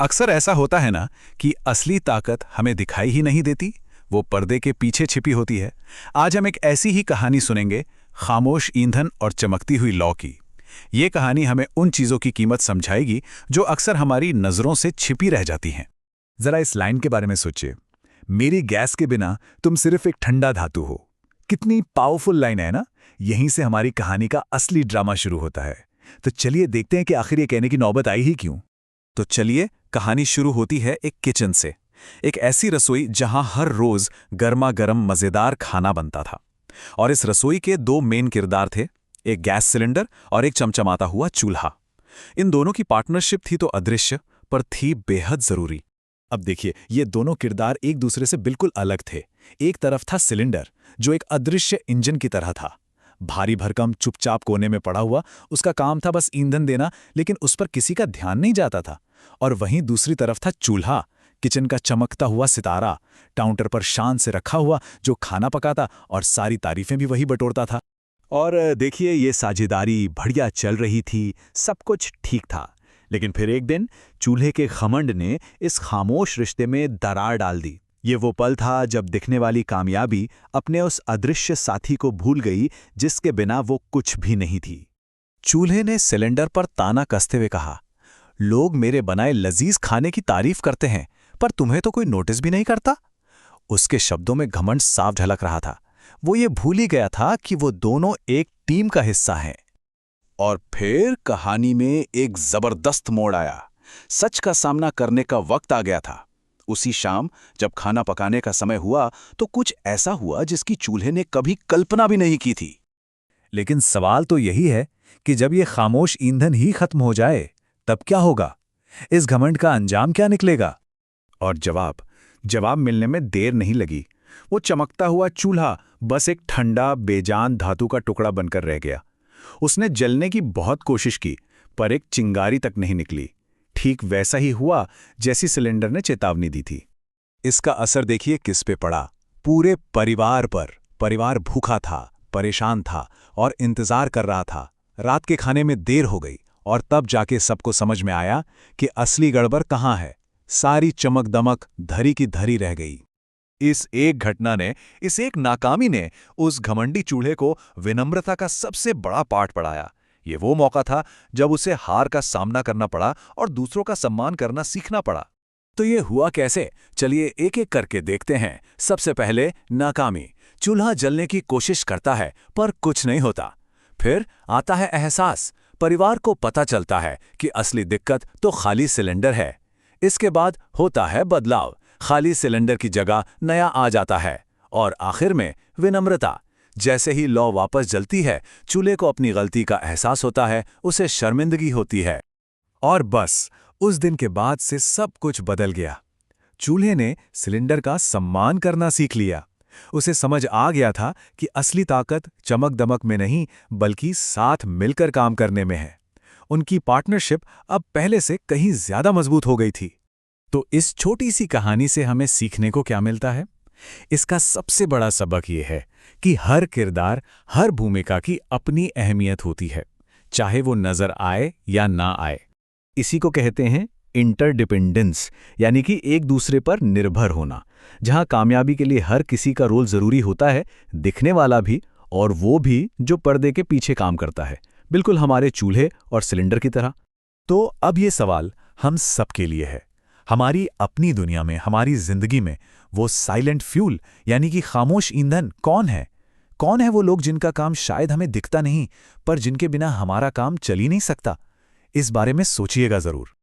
अक्सर ऐसा होता है ना कि असली ताकत हमें दिखाई ही नहीं देती, वो पर्दे के पीछे छिपी होती है। आज हम एक ऐसी ही कहानी सुनेंगे, खामोश ईंधन और चमकती हुई लौ की। ये कहानी हमें उन चीज़ों की कीमत समझाएगी जो अक्सर हमारी नज़रों से छिपी रह जाती हैं। जरा इस लाइन के बारे में सोचिए, मेरी गैस के बिना तुम सिर्फ एक ठंडा धातु हो। कितनी पावरफुल लाइन है ना। यहीं से हमारी कहानी का असली ड्रामा शुरू होता है। तो चलिए देखते हैं कि आखिर ये कहने की नौबत आई ही क्यों। तो चलिए, कहानी शुरू होती है एक किचन से। एक ऐसी रसोई जहां हर रोज गर्मा गर्म मज़ेदार खाना बनता था। और इस रसोई के दो मेन किरदार थे, एक गैस सिलेंडर और एक चमचमाता हुआ चूल्हा। इन दोनों की पार्टनरशिप थी तो अदृश्य, पर थी बेहद जरूरी। अब देखिए, ये दोनों किरदार एक दूसरे से बिल्कुल अलग थे। एक तरफ था सिलेंडर, जो एक अदृश्य इंजन की तरह था। भारी भरकम चुपचाप कोने में पड़ा हुआ, उसका काम था बस ईंधन देना, लेकिन उस पर किसी का ध्यान नहीं जाता था। और वहीं दूसरी तरफ था चूल्हा, किचन का चमकता हुआ सितारा, काउंटर पर शान से रखा हुआ, जो खाना पकाता और सारी तारीफें भी वही बटोरता था। और देखिए, ये साझेदारी बढ़िया चल रही थी, सब कुछ ठीक था। लेकिन फिर एक दिन चूल्हे के घमंड ने इस खामोश रिश्ते में दरार डाल दी। ये वो पल था जब दिखने वाली कामयाबी अपने उस अदृश्य साथी को भूल गई, जिसके बिना वो कुछ भी नहीं थी। चूल्हे ने सिलेंडर पर ताना कसते हुए कहा, लोग मेरे बनाए लजीज खाने की तारीफ करते हैं, पर तुम्हें तो कोई नोटिस भी नहीं करता। उसके शब्दों में घमंड साफ झलक रहा था। वो ये भूल ही गया था कि वो दोनों एक टीम का हिस्सा हैं। और फिर कहानी में एक जबरदस्त मोड़ आया। सच का सामना करने का वक्त आ गया था। उसी शाम जब खाना पकाने का समय हुआ, तो कुछ ऐसा हुआ जिसकी चूल्हे ने कभी कल्पना भी नहीं की थी। लेकिन सवाल तो यही है कि जब ये खामोश ईंधन ही खत्म हो जाए, तब क्या होगा? इस घमंड का अंजाम क्या निकलेगा? और जवाब मिलने में देर नहीं लगी। वो चमकता हुआ चूल्हा बस एक ठंडा बेजान धातु का टुकड़ा बनकर रह गया। उसने जलने की बहुत कोशिश की, पर एक चिंगारी तक नहीं निकली। ठीक वैसा ही हुआ जैसी सिलेंडर ने चेतावनी दी थी। इसका असर देखिए किस पे पड़ा, पूरे परिवार पर। परिवार भूखा था, परेशान था और इंतजार कर रहा था। रात के खाने में देर हो गई और तब जाके सबको समझ में आया कि असली गड़बड़ कहाँ है। सारी चमक दमक धरी की धरी रह गई। इस एक घटना ने, इस एक नाकामी ने उस घमंडी चूल्हे को विनम्रता का सबसे बड़ा पाठ पढ़ाया। ये वो मौका था जब उसे हार का सामना करना पड़ा और दूसरों का सम्मान करना सीखना पड़ा। तो ये हुआ कैसे? चलिए एक एक करके देखते हैं। सबसे पहले नाकामी। चूल्हा जलने की कोशिश करता है, पर कुछ नहीं होता। फिर आता है एहसास। परिवार को पता चलता है कि असली दिक्कत तो खाली सिलेंडर है। इसके बाद होता है बदलाव। खाली सिलेंडर की जगह नया आ जाता है। और आखिर में विनम्रता। जैसे ही लौ वापस जलती है, चूल्हे को अपनी गलती का एहसास होता है, उसे शर्मिंदगी होती है। और बस उस दिन के बाद से सब कुछ बदल गया। चूल्हे ने सिलेंडर का सम्मान करना सीख लिया। उसे समझ आ गया था कि असली ताकत चमक दमक में नहीं, बल्कि साथ मिलकर काम करने में है। उनकी पार्टनरशिप अब पहले से कहीं ज्यादा मजबूत हो गई थी। तो इस छोटी सी कहानी से हमें सीखने को क्या मिलता है? इसका सबसे बड़ा सबक ये है कि हर किरदार, हर भूमिका की अपनी अहमियत होती है, चाहे वो नजर आए या ना आए। इसी को कहते हैं इंटरडिपेंडेंस, यानी कि एक दूसरे पर निर्भर होना। जहां कामयाबी के लिए हर किसी का रोल जरूरी होता है, दिखने वाला भी और वो भी जो पर्दे के पीछे काम करता है, बिल्कुल हमारे चूल्हे और सिलेंडर की तरह। तो अब ये सवाल हम सबके लिए है। हमारी अपनी दुनिया में, हमारी जिंदगी में वो साइलेंट फ्यूल यानी कि खामोश ईंधन कौन है? कौन है वो लोग जिनका काम शायद हमें दिखता नहीं, पर जिनके बिना हमारा काम चल ही नहीं सकता? इस बारे में सोचिएगा जरूर।